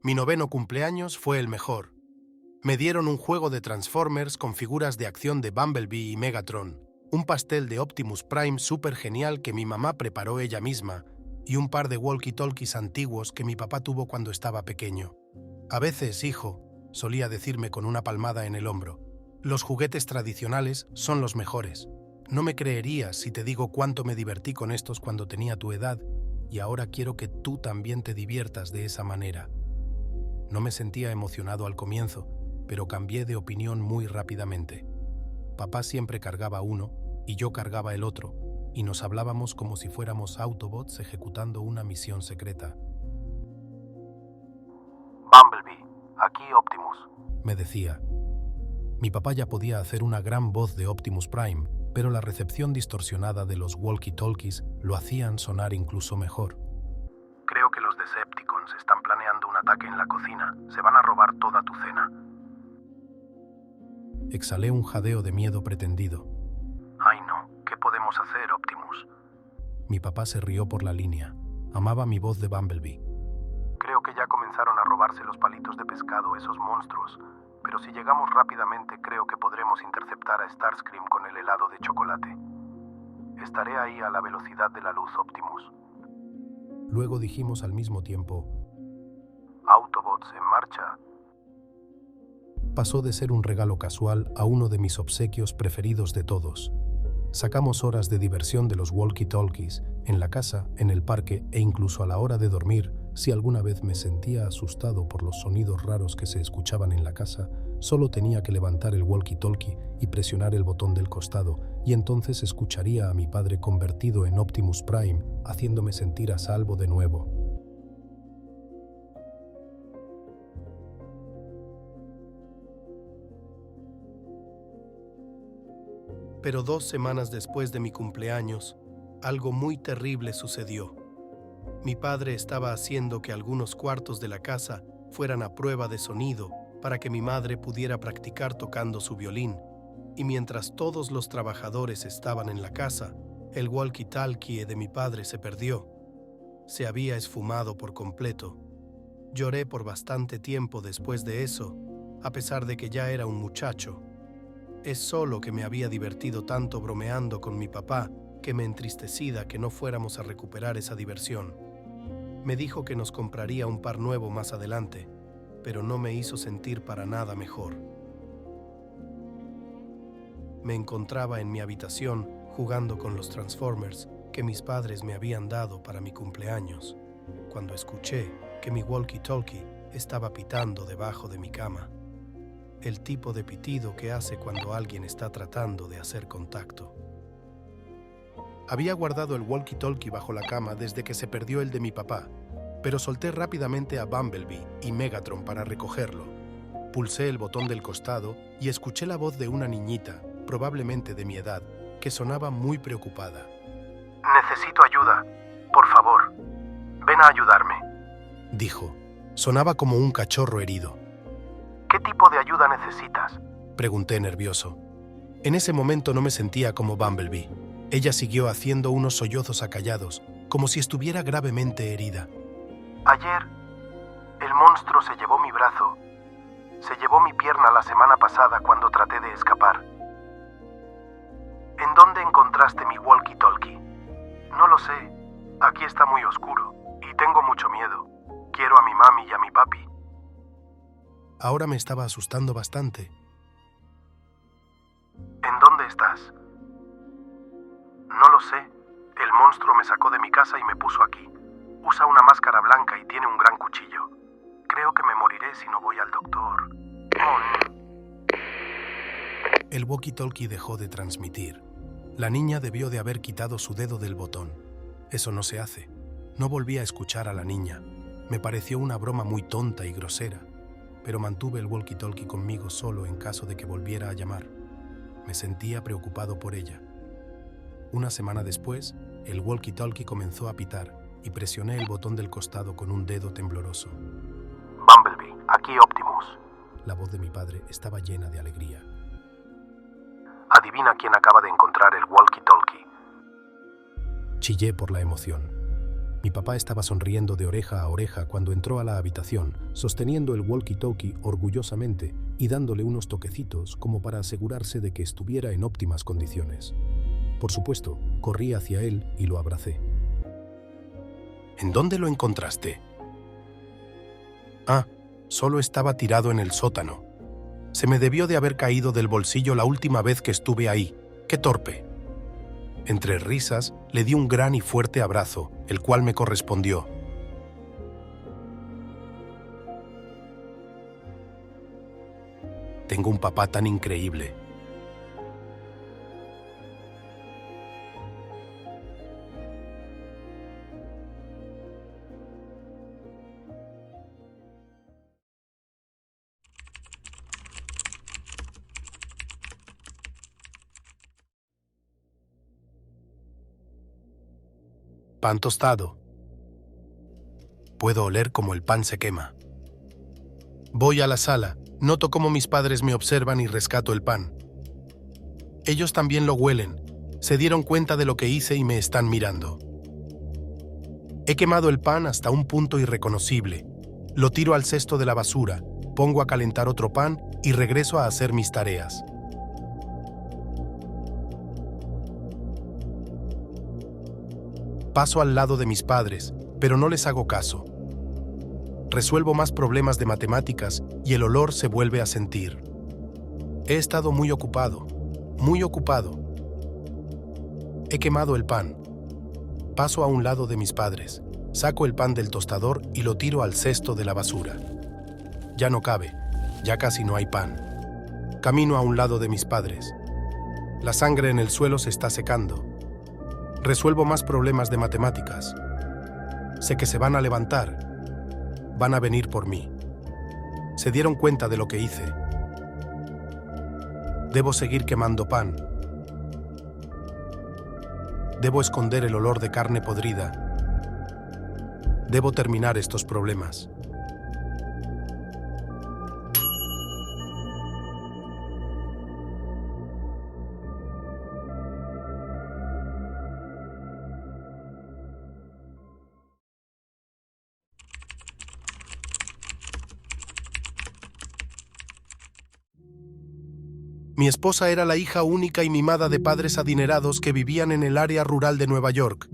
Mi 9º cumpleaños fue el mejor. Me dieron un juego de Transformers con figuras de acción de Bumblebee y Megatron, un pastel de Optimus Prime súper genial que mi mamá preparó ella misma y un par de walkie-talkies antiguos que mi papá tuvo cuando estaba pequeño. A veces, hijo, solía decirme con una palmada en el hombro, los juguetes tradicionales son los mejores. No me creerías si te digo cuánto me divertí con estos cuando tenía tu edad y ahora quiero que tú también te diviertas de esa manera. No me sentía emocionado al comienzo, pero cambié de opinión muy rápidamente. Papá siempre cargaba uno y yo cargaba el otro, y nos hablábamos como si fuéramos Autobots ejecutando una misión secreta. Bumblebee, aquí Optimus, me decía. Mi papá ya podía hacer una gran voz de Optimus Prime, pero la recepción distorsionada de los walkie-talkies lo hacían sonar incluso mejor. Creo que los Decepticons están planeando un ataque en la cocina. Se van a robar toda tu cena. Exhalé un jadeo de miedo pretendido. Ay no, ¿qué podemos hacer, Optimus? Mi papá se rió por la línea. Amaba mi voz de Bumblebee. Creo que ya comenzaron a robarse los palitos de pescado esos monstruos, pero si llegamos rápidamente creo que podremos interceptar a Starscream con el helado de chocolate. Estaré ahí a la velocidad de la luz, Optimus. Luego dijimos al mismo tiempo, Autobots en marcha. Pasó de ser un regalo casual a uno de mis obsequios preferidos de todos. Sacamos horas de diversión de los walkie-talkies, en la casa, en el parque e incluso a la hora de dormir. Si alguna vez me sentía asustado por los sonidos raros que se escuchaban en la casa, solo tenía que levantar el walkie-talkie y presionar el botón del costado, y entonces escucharía a mi padre convertido en Optimus Prime, haciéndome sentir a salvo de nuevo. Pero 2 semanas después de mi cumpleaños, algo muy terrible sucedió. Mi padre estaba haciendo que algunos cuartos de la casa fueran a prueba de sonido para que mi madre pudiera practicar tocando su violín, y mientras todos los trabajadores estaban en la casa, el walkie-talkie de mi padre se perdió. Se había esfumado por completo. Lloré por bastante tiempo después de eso, a pesar de que ya era un muchacho. Es solo que me había divertido tanto bromeando con mi papá que me entristecía que no fuéramos a recuperar esa diversión. Me dijo que nos compraría un par nuevo más adelante, pero no me hizo sentir para nada mejor. Me encontraba en mi habitación jugando con los Transformers que mis padres me habían dado para mi cumpleaños, cuando escuché que mi walkie-talkie estaba pitando debajo de mi cama. El tipo de pitido que hace cuando alguien está tratando de hacer contacto. Había guardado el walkie-talkie bajo la cama desde que se perdió el de mi papá, pero solté rápidamente a Bumblebee y Megatron para recogerlo. Pulsé el botón del costado y escuché la voz de una niñita, probablemente de mi edad, que sonaba muy preocupada. Necesito ayuda. Por favor, ven a ayudarme, dijo. Sonaba como un cachorro herido. ¿Qué tipo de ayuda necesitas? Pregunté nervioso. En ese momento no me sentía como Bumblebee. Ella siguió haciendo unos sollozos acallados, como si estuviera gravemente herida. Ayer, el monstruo se llevó mi brazo. Se llevó mi pierna la semana pasada cuando traté de escapar. ¿En dónde encontraste mi walkie-talkie? No lo sé. Aquí está muy oscuro y tengo mucho miedo. Quiero a mi mami y a mi papi. Ahora me estaba asustando bastante. ¿En dónde estás? No lo sé. El monstruo me sacó de mi casa y me puso aquí. Usa una máscara blanca y tiene un gran cuchillo. Creo que me moriré si no voy al doctor. El walkie-talkie dejó de transmitir. La niña debió de haber quitado su dedo del botón. Eso no se hace. No volví a escuchar a la niña. Me pareció una broma muy tonta y grosera, pero mantuve el walkie-talkie conmigo solo en caso de que volviera a llamar. Me sentía preocupado por ella. Una semana después, el walkie-talkie comenzó a pitar y presioné el botón del costado con un dedo tembloroso. Bumblebee, aquí Optimus. La voz de mi padre estaba llena de alegría. Adivina quién acaba de encontrar el walkie-talkie. Chillé por la emoción. Mi papá estaba sonriendo de oreja a oreja cuando entró a la habitación, sosteniendo el walkie-talkie orgullosamente y dándole unos toquecitos como para asegurarse de que estuviera en óptimas condiciones. Por supuesto, corrí hacia él y lo abracé. ¿En dónde lo encontraste? Ah, solo estaba tirado en el sótano. Se me debió de haber caído del bolsillo la última vez que estuve ahí. ¡Qué torpe! Entre risas, le di un gran y fuerte abrazo, el cual me correspondió. Tengo un papá tan increíble. Pan tostado. Puedo oler cómo el pan se quema. Voy a la sala, noto cómo mis padres me observan y rescato el pan. Ellos también lo huelen, se dieron cuenta de lo que hice y me están mirando. He quemado el pan hasta un punto irreconocible. Lo tiro al cesto de la basura, pongo a calentar otro pan y regreso a hacer mis tareas. Paso al lado de mis padres, pero no les hago caso. Resuelvo más problemas de matemáticas y el olor se vuelve a sentir. He estado muy ocupado, muy ocupado. He quemado el pan. Paso a un lado de mis padres, saco el pan del tostador y lo tiro al cesto de la basura. Ya no cabe, ya casi no hay pan. Camino a un lado de mis padres. La sangre en el suelo se está secando. Resuelvo más problemas de matemáticas. Sé que se van a levantar. Van a venir por mí. Se dieron cuenta de lo que hice. Debo seguir quemando pan. Debo esconder el olor de carne podrida. Debo terminar estos problemas. Mi esposa era la hija única y mimada de padres adinerados que vivían en el área rural de Nueva York.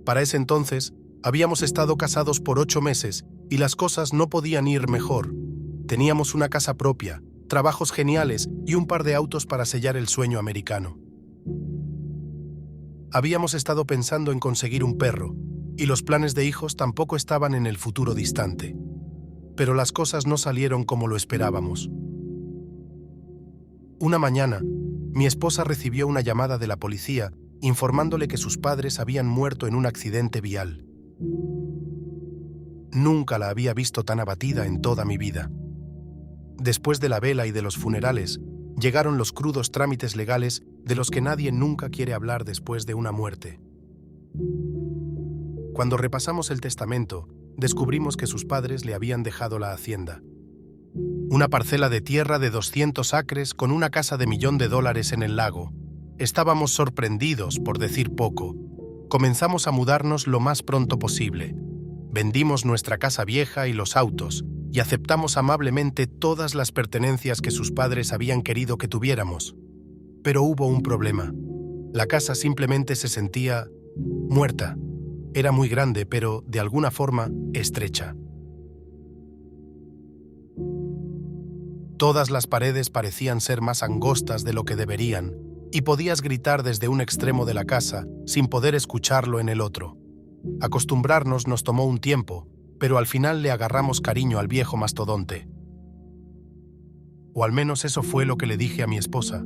Para ese entonces, habíamos estado casados por 8 meses y las cosas no podían ir mejor. Teníamos una casa propia, trabajos geniales y un par de autos para sellar el sueño americano. Habíamos estado pensando en conseguir un perro, y los planes de hijos tampoco estaban en el futuro distante. Pero las cosas no salieron como lo esperábamos. Una mañana, mi esposa recibió una llamada de la policía informándole que sus padres habían muerto en un accidente vial. Nunca la había visto tan abatida en toda mi vida. Después de la vela y de los funerales, llegaron los crudos trámites legales de los que nadie nunca quiere hablar después de una muerte. Cuando repasamos el testamento, descubrimos que sus padres le habían dejado la hacienda. Una parcela de tierra de 200 acres con una casa de $1.000.000 en el lago. Estábamos sorprendidos, por decir poco. Comenzamos a mudarnos lo más pronto posible. Vendimos nuestra casa vieja y los autos, y aceptamos amablemente todas las pertenencias que sus padres habían querido que tuviéramos. Pero hubo un problema. La casa simplemente se sentía muerta. Era muy grande, pero, de alguna forma, estrecha. Todas las paredes parecían ser más angostas de lo que deberían, y podías gritar desde un extremo de la casa sin poder escucharlo en el otro. Acostumbrarnos nos tomó un tiempo, pero al final le agarramos cariño al viejo mastodonte. O al menos eso fue lo que le dije a mi esposa.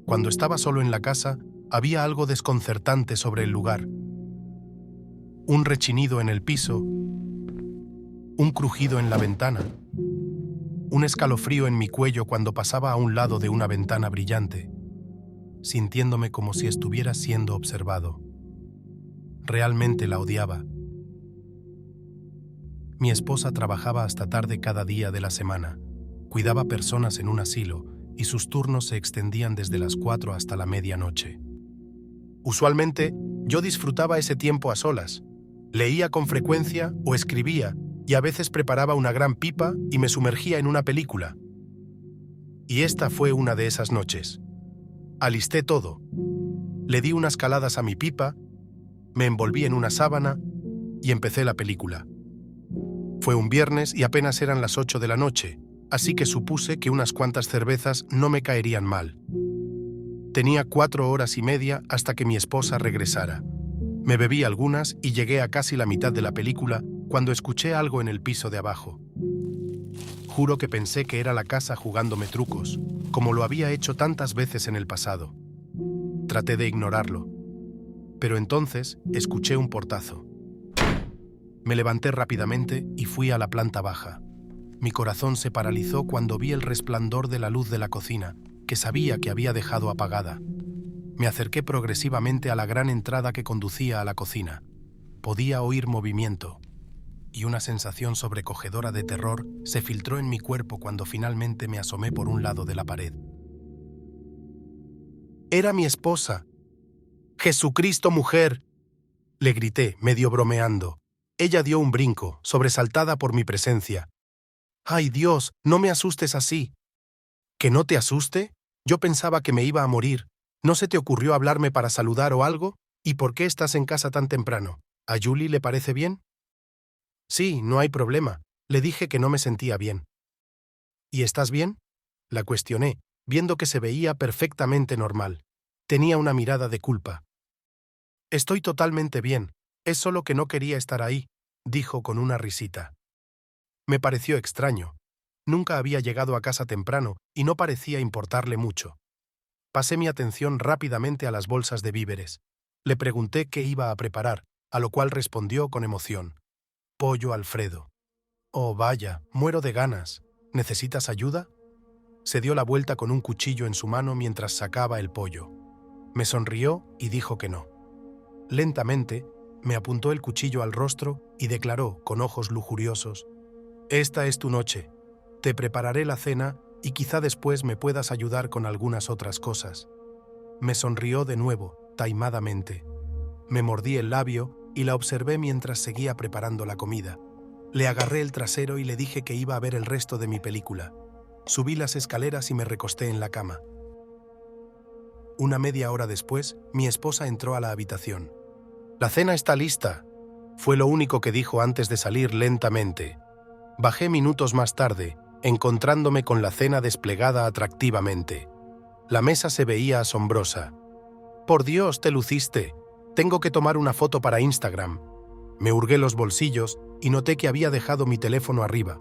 Cuando estaba solo en la casa, había algo desconcertante sobre el lugar. Un rechinido en el piso, un crujido en la ventana, un escalofrío en mi cuello cuando pasaba a un lado de una ventana brillante, sintiéndome como si estuviera siendo observado. Realmente la odiaba. Mi esposa trabajaba hasta tarde cada día de la semana, cuidaba personas en un asilo y sus turnos se extendían desde las 4 hasta la medianoche. Usualmente, Yo disfrutaba ese tiempo a solas. Leía con frecuencia o escribía, y a veces preparaba una gran pipa y me sumergía en una película. Y esta fue una de esas noches. Alisté todo. Le di unas caladas a mi pipa, me envolví en una sábana y empecé la película. Fue un viernes y apenas eran las 8 de la noche, así que supuse que unas cuantas cervezas no me caerían mal. Tenía 4 horas y media hasta que mi esposa regresara. Me bebí algunas y llegué a casi la mitad de la película cuando escuché algo en el piso de abajo. Juro que pensé que era la casa jugándome trucos, como lo había hecho tantas veces en el pasado. Traté de ignorarlo, pero entonces escuché un portazo. Me levanté rápidamente y fui a la planta baja. Mi corazón se paralizó cuando vi el resplandor de la luz de la cocina, que sabía que había dejado apagada. Me acerqué progresivamente a la gran entrada que conducía a la cocina. Podía oír movimiento, y una sensación sobrecogedora de terror se filtró en mi cuerpo cuando finalmente me asomé por un lado de la pared. Era mi esposa. ¡Jesucristo, mujer!, le grité, medio bromeando. Ella dio un brinco, sobresaltada por mi presencia. ¡Ay, Dios, no me asustes así! ¿Que no te asuste? Yo pensaba que me iba a morir. ¿No se te ocurrió hablarme para saludar o algo? ¿Y por qué estás en casa tan temprano? ¿A Julie le parece bien? Sí, no hay problema. Le dije que no me sentía bien. ¿Y estás bien?, la cuestioné, viendo que se veía perfectamente normal. Tenía una mirada de culpa. Estoy totalmente bien. Es solo que no quería estar ahí, dijo con una risita. Me pareció extraño. Nunca había llegado a casa temprano y no parecía importarle mucho. Pasé mi atención rápidamente a las bolsas de víveres. Le pregunté qué iba a preparar, a lo cual respondió con emoción. Pollo Alfredo. Oh, vaya, muero de ganas. ¿Necesitas ayuda? Se dio la vuelta con un cuchillo en su mano mientras sacaba el pollo. Me sonrió y dijo que no. Lentamente, me apuntó el cuchillo al rostro y declaró, con ojos lujuriosos: Esta es tu noche. Te prepararé la cena y quizá después me puedas ayudar con algunas otras cosas. Me sonrió de nuevo, taimadamente. Me mordí el labio y la observé mientras seguía preparando la comida. Le agarré el trasero y le dije que iba a ver el resto de mi película. Subí las escaleras y me recosté en la cama. Una media hora después, mi esposa entró a la habitación. «La cena está lista», fue lo único que dijo antes de salir lentamente. Bajé minutos más tarde, encontrándome con la cena desplegada atractivamente. La mesa se veía asombrosa. «Por Dios, te luciste. Tengo que tomar una foto para Instagram». Me hurgué los bolsillos y noté que había dejado mi teléfono arriba.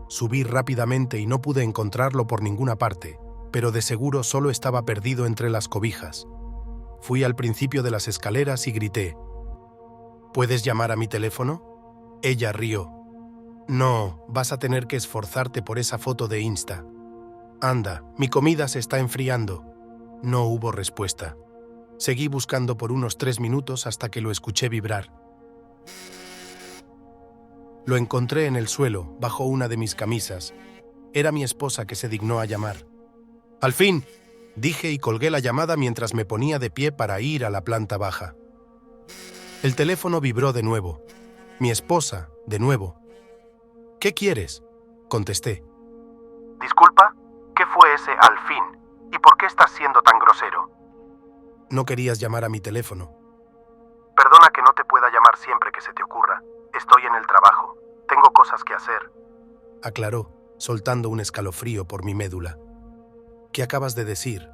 Subí rápidamente y no pude encontrarlo por ninguna parte, pero de seguro solo estaba perdido entre las cobijas. Fui al principio de las escaleras y grité: «¿Puedes llamar a mi teléfono?». Ella rió. «No, vas a tener que esforzarte por esa foto de Insta». «Anda, mi comida se está enfriando». No hubo respuesta. Seguí buscando por unos 3 minutos hasta que lo escuché vibrar. Lo encontré en el suelo, bajo una de mis camisas. Era mi esposa que se dignó a llamar. «Al fin», dije y colgué la llamada mientras me ponía de pie para ir a la planta baja. El teléfono vibró de nuevo. Mi esposa, de nuevo. «¿Qué quieres?», contesté. Disculpa, ¿qué fue ese al fin? ¿Y por qué estás siendo tan grosero? «No querías llamar a mi teléfono». Perdona que no te pueda llamar siempre que se te ocurra. Estoy en el trabajo. Tengo cosas que hacer», aclaró, soltando un escalofrío por mi médula. «¿Qué acabas de decir?».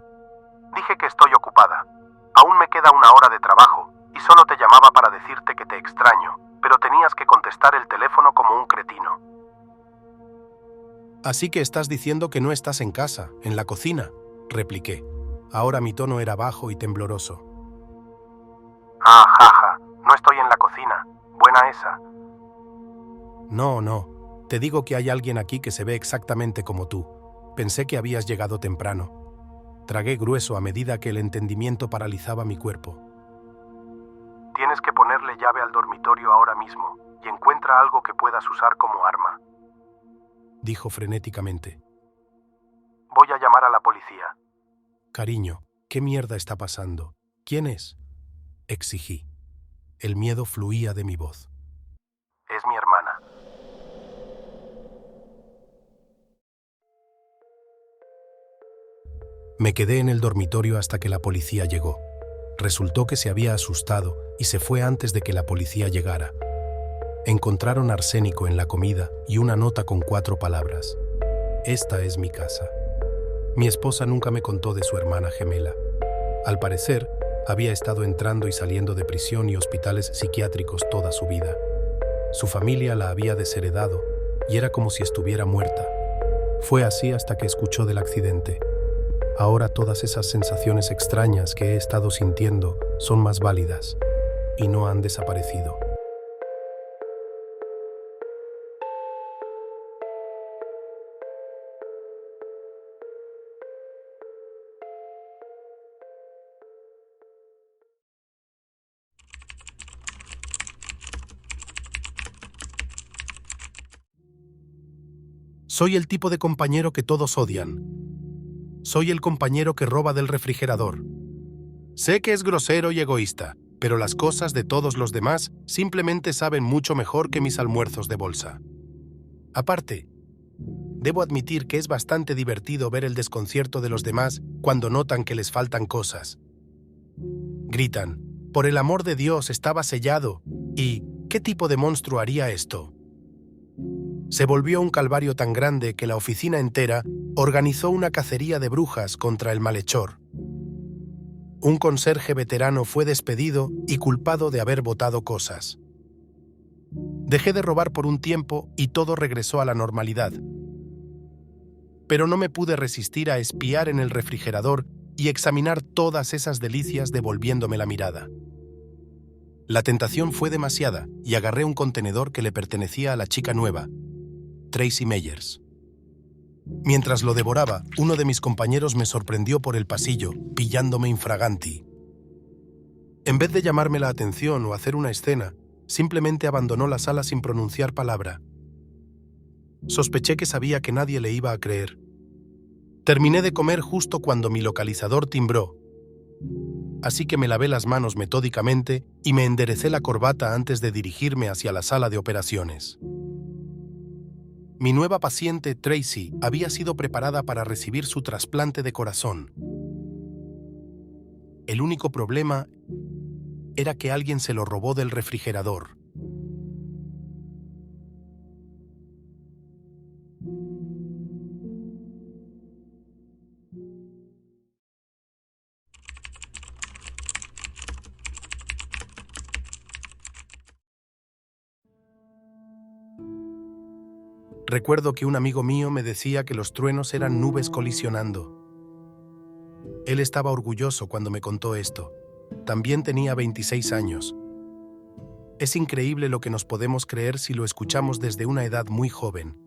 Dije que estoy ocupada. Aún me queda una hora de trabajo y solo te llamaba para decirte que te extraño, pero tenías que contestar el teléfono como un cretino. «Así que estás diciendo que no estás en casa, en la cocina», repliqué. Ahora mi tono era bajo y tembloroso. «Ah, jaja, no estoy en la cocina. Buena esa». No, te digo que hay alguien aquí que se ve exactamente como tú. Pensé que habías llegado temprano». Tragué grueso a medida que el entendimiento paralizaba mi cuerpo. «Tienes que ponerle llave al dormitorio ahora mismo y encuentra algo que puedas usar como arma», dijo frenéticamente. «Voy a llamar a la policía». «Cariño, ¿qué mierda está pasando? ¿Quién es?». exigí. El miedo fluía de mi voz. Es mi hermana. Me quedé en el dormitorio hasta que la policía llegó. Resultó que se había asustado y se fue antes de que la policía llegara. Encontraron arsénico en la comida y una nota con 4 palabras. Esta es mi casa. Mi esposa nunca me contó de su hermana gemela. Al parecer, había estado entrando y saliendo de prisión y hospitales psiquiátricos toda su vida. Su familia la había desheredado y era como si estuviera muerta. Fue así hasta que escuchó del accidente. Ahora todas esas sensaciones extrañas que he estado sintiendo son más válidas y no han desaparecido. Soy el tipo de compañero que todos odian. Soy el compañero que roba del refrigerador. Sé que es grosero y egoísta, pero las cosas de todos los demás simplemente saben mucho mejor que mis almuerzos de bolsa. Aparte, debo admitir que es bastante divertido ver el desconcierto de los demás cuando notan que les faltan cosas. Gritan, «Por el amor de Dios, estaba sellado». ¿Y qué tipo de monstruo haría esto? Se volvió un calvario tan grande que la oficina entera organizó una cacería de brujas contra el malhechor. Un conserje veterano fue despedido y culpado de haber botado cosas. Dejé de robar por un tiempo y todo regresó a la normalidad. Pero no me pude resistir a espiar en el refrigerador y examinar todas esas delicias devolviéndome la mirada. La tentación fue demasiada y agarré un contenedor que le pertenecía a la chica nueva, Tracy Meyers. Mientras lo devoraba, uno de mis compañeros me sorprendió por el pasillo, pillándome infraganti. En vez de llamarme la atención o hacer una escena, simplemente abandonó la sala sin pronunciar palabra. Sospeché que sabía que nadie le iba a creer. Terminé de comer justo cuando mi localizador timbró, así que me lavé las manos metódicamente y me enderecé la corbata antes de dirigirme hacia la sala de operaciones. Mi nueva paciente, Tracy, había sido preparada para recibir su trasplante de corazón. El único problema era que alguien se lo robó del refrigerador. Recuerdo que un amigo mío me decía que los truenos eran nubes colisionando. Él estaba orgulloso cuando me contó esto. También tenía 26 años. Es increíble lo que nos podemos creer si lo escuchamos desde una edad muy joven.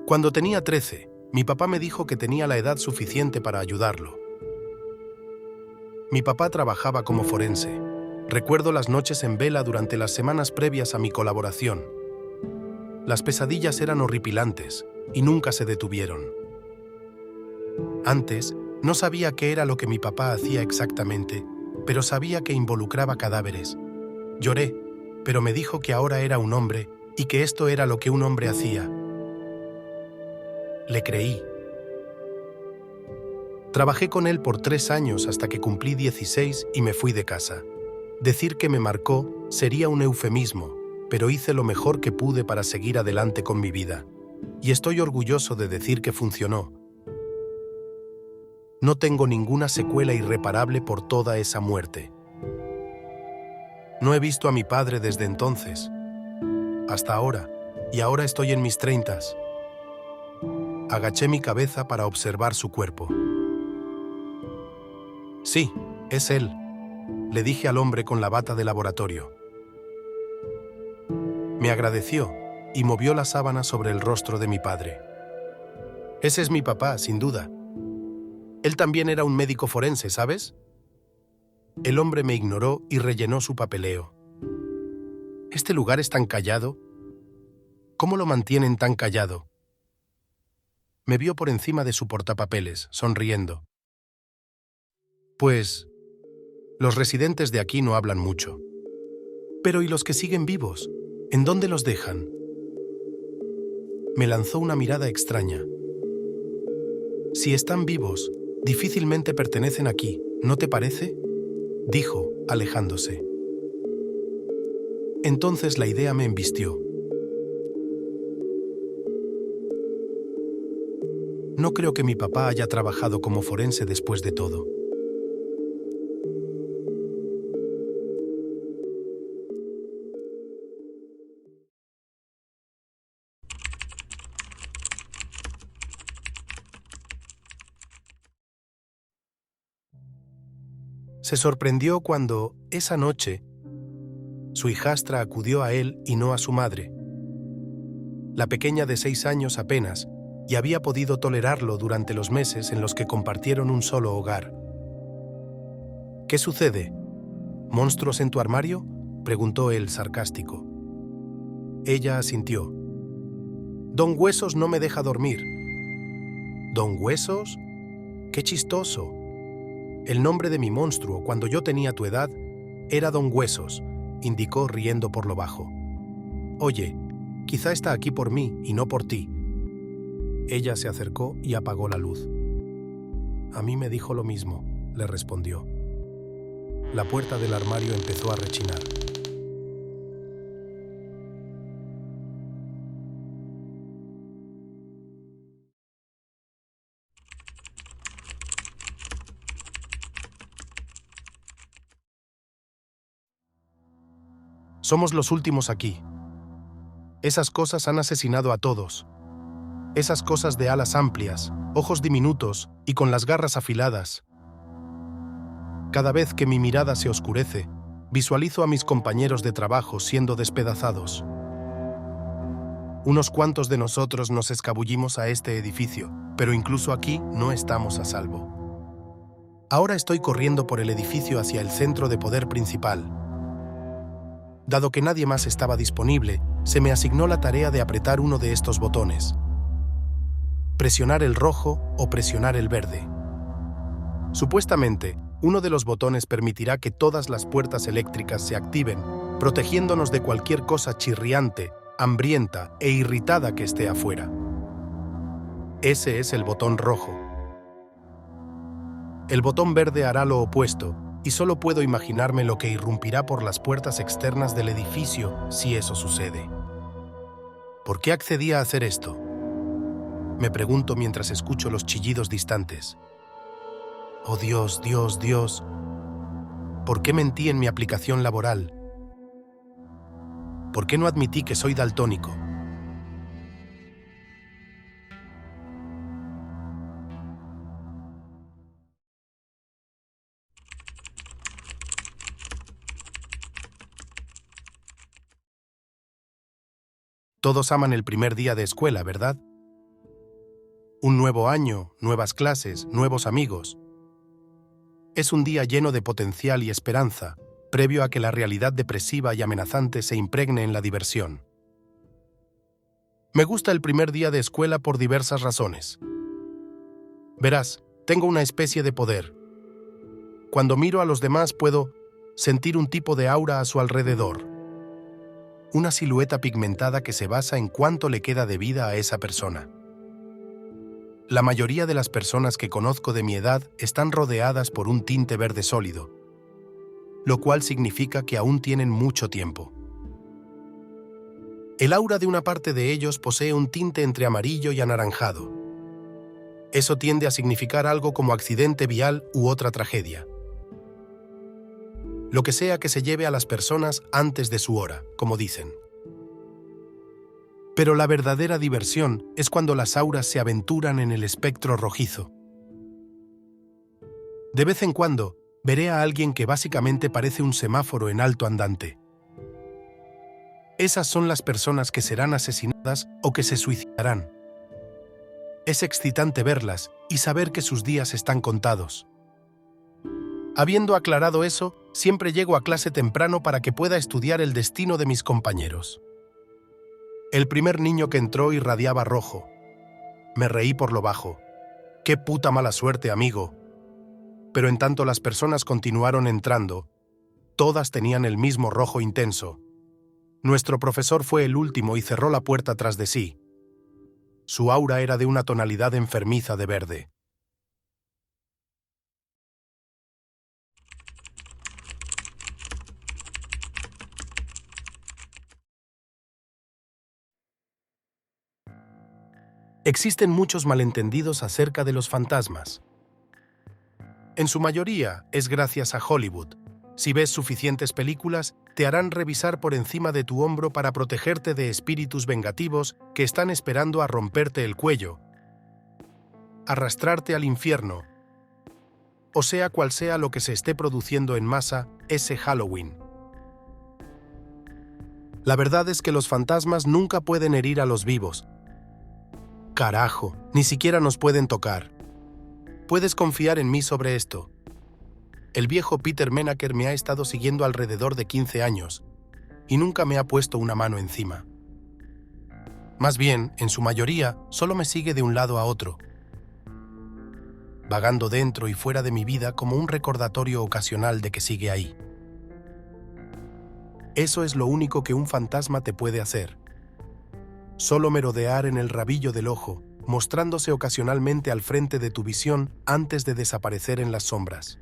Cuando tenía 13, mi papá me dijo que tenía la edad suficiente para ayudarlo. Mi papá trabajaba como forense. Recuerdo las noches en vela durante las semanas previas a mi colaboración. Las pesadillas eran horripilantes y nunca se detuvieron. Antes, no sabía qué era lo que mi papá hacía exactamente, pero sabía que involucraba cadáveres. Lloré, pero me dijo que ahora era un hombre y que esto era lo que un hombre hacía. Le creí. Trabajé con él por 3 años hasta que cumplí 16 y me fui de casa. Decir que me marcó sería un eufemismo, pero hice lo mejor que pude para seguir adelante con mi vida. Y estoy orgulloso de decir que funcionó. No tengo ninguna secuela irreparable por toda esa muerte. No he visto a mi padre desde entonces, hasta ahora, y ahora estoy en mis 30s. Agaché mi cabeza para observar su cuerpo. Sí, es él, le dije al hombre con la bata de laboratorio. Me agradeció y movió la sábana sobre el rostro de mi padre. Ese es mi papá, sin duda. Él también era un médico forense, ¿sabes? El hombre me ignoró y rellenó su papeleo. ¿Este lugar es tan callado? ¿Cómo lo mantienen tan callado? Me vio por encima de su portapapeles, sonriendo. Pues, Los residentes de aquí no hablan mucho. Pero ¿y los que siguen vivos? ¿En dónde los dejan? Me lanzó una mirada extraña. Si están vivos, difícilmente pertenecen aquí, ¿no te parece?, dijo, alejándose. Entonces la idea me embistió. No creo que mi papá haya trabajado como forense después de todo. Se sorprendió cuando, esa noche, su hijastra acudió a él y no a su madre. La pequeña de 6 años apenas, y había podido tolerarlo durante los meses en los que compartieron un solo hogar. ¿Qué sucede? ¿Monstruos en tu armario?, preguntó él sarcástico. Ella asintió. Don Huesos no me deja dormir. ¿Don Huesos? ¡Qué chistoso! El nombre de mi monstruo, cuando yo tenía tu edad, era Don Huesos, indicó riendo por lo bajo. Oye, quizá está aquí por mí y no por ti. Ella se acercó y apagó la luz. A mí me dijo lo mismo, le respondió. La puerta del armario empezó a rechinar. Somos los últimos aquí. Esas cosas han asesinado a todos. Esas cosas de alas amplias, ojos diminutos y con las garras afiladas. Cada vez que mi mirada se oscurece, visualizo a mis compañeros de trabajo siendo despedazados. Unos cuantos de nosotros nos escabullimos a este edificio, pero incluso aquí no estamos a salvo. Ahora estoy corriendo por el edificio hacia el centro de poder principal. Dado que nadie más estaba disponible, se me asignó la tarea de apretar uno de estos botones. Presionar el rojo o presionar el verde. Supuestamente, uno de los botones permitirá que todas las puertas eléctricas se activen, protegiéndonos de cualquier cosa chirriante, hambrienta e irritada que esté afuera. Ese es el botón rojo. El botón verde hará lo opuesto, y solo puedo imaginarme lo que irrumpirá por las puertas externas del edificio si eso sucede. ¿Por qué accedí a hacer esto? Me pregunto mientras escucho los chillidos distantes. Oh Dios, Dios, Dios, ¿por qué mentí en mi aplicación laboral? ¿Por qué no admití que soy daltónico? Todos aman el primer día de escuela, ¿verdad? Un nuevo año, nuevas clases, nuevos amigos. Es un día lleno de potencial y esperanza, previo a que la realidad depresiva y amenazante se impregne en la diversión. Me gusta el primer día de escuela por diversas razones. Verás, tengo una especie de poder. Cuando miro a los demás puedo sentir un tipo de aura a su alrededor. Una silueta pigmentada que se basa en cuánto le queda de vida a esa persona. La mayoría de las personas que conozco de mi edad están rodeadas por un tinte verde sólido, lo cual significa que aún tienen mucho tiempo. El aura de una parte de ellos posee un tinte entre amarillo y anaranjado. Eso tiende a significar algo como accidente vial u otra tragedia. Lo que sea que se lleve a las personas antes de su hora, como dicen. Pero la verdadera diversión es cuando las auras se aventuran en el espectro rojizo. De vez en cuando, veré a alguien que básicamente parece un semáforo en alto andante. Esas son las personas que serán asesinadas o que se suicidarán. Es excitante verlas y saber que sus días están contados. Habiendo aclarado eso, siempre llego a clase temprano para que pueda estudiar el destino de mis compañeros. El primer niño que entró irradiaba rojo. Me reí por lo bajo. ¡Qué puta mala suerte, amigo! Pero en tanto las personas continuaron entrando, todas tenían el mismo rojo intenso. Nuestro profesor fue el último y cerró la puerta tras de sí. Su aura era de una tonalidad enfermiza de verde. Existen muchos malentendidos acerca de los fantasmas. En su mayoría es gracias a Hollywood. Si ves suficientes películas, te harán revisar por encima de tu hombro para protegerte de espíritus vengativos que están esperando a romperte el cuello, arrastrarte al infierno, o sea cual sea lo que se esté produciendo en masa ese Halloween. La verdad es que los fantasmas nunca pueden herir a los vivos. Carajo, ni siquiera nos pueden tocar. Puedes confiar en mí sobre esto. El viejo Peter Menaker me ha estado siguiendo alrededor de 15 años y nunca me ha puesto una mano encima. Más bien, en su mayoría, solo me sigue de un lado a otro, vagando dentro y fuera de mi vida como un recordatorio ocasional de que sigue ahí. Eso es lo único que un fantasma te puede hacer. Solo merodear en el rabillo del ojo, mostrándose ocasionalmente al frente de tu visión antes de desaparecer en las sombras.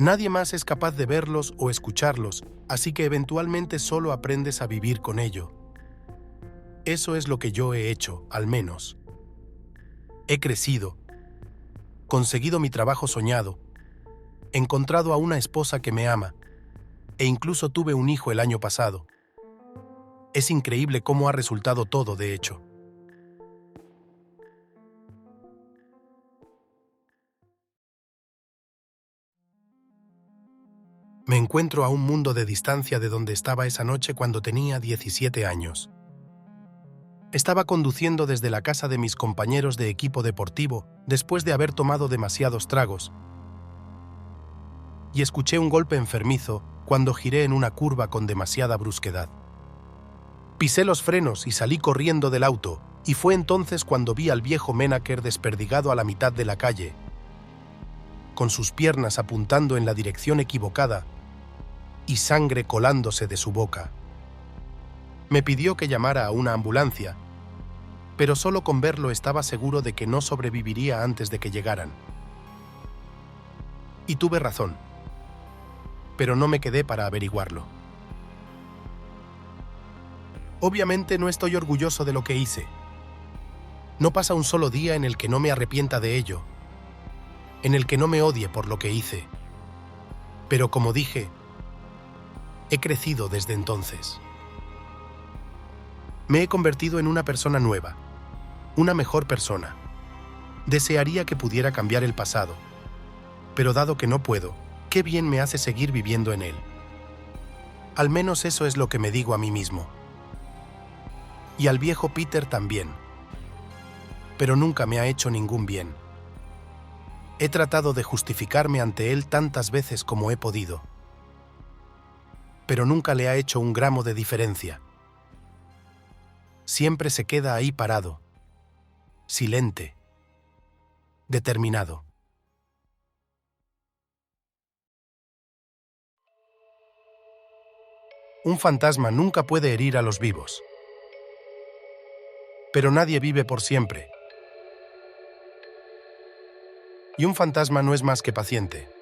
Nadie más es capaz de verlos o escucharlos, así que eventualmente solo aprendes a vivir con ello. Eso es lo que yo he hecho, al menos. He crecido, conseguido mi trabajo soñado, encontrado a una esposa que me ama, e incluso tuve un hijo el año pasado. Es increíble cómo ha resultado todo, de hecho. Me encuentro a un mundo de distancia de donde estaba esa noche cuando tenía 17 años. Estaba conduciendo desde la casa de mis compañeros de equipo deportivo después de haber tomado demasiados tragos, y escuché un golpe enfermizo cuando giré en una curva con demasiada brusquedad. Pisé los frenos y salí corriendo del auto, y fue entonces cuando vi al viejo Menaker desperdigado a la mitad de la calle, con sus piernas apuntando en la dirección equivocada y sangre colándose de su boca. Me pidió que llamara a una ambulancia, pero solo con verlo estaba seguro de que no sobreviviría antes de que llegaran. Y tuve razón, pero no me quedé para averiguarlo. Obviamente no estoy orgulloso de lo que hice. No pasa un solo día en el que no me arrepienta de ello, en el que no me odie por lo que hice. Pero como dije, he crecido desde entonces. Me he convertido en una persona nueva, una mejor persona. Desearía que pudiera cambiar el pasado, pero dado que no puedo, qué bien me hace seguir viviendo en él. Al menos eso es lo que me digo a mí mismo. Y al viejo Peter también. Pero nunca me ha hecho ningún bien. He tratado de justificarme ante él tantas veces como he podido, pero nunca le ha hecho un gramo de diferencia. Siempre se queda ahí parado, silente, determinado. Un fantasma nunca puede herir a los vivos. Pero nadie vive por siempre. Y un fantasma no es más que paciente.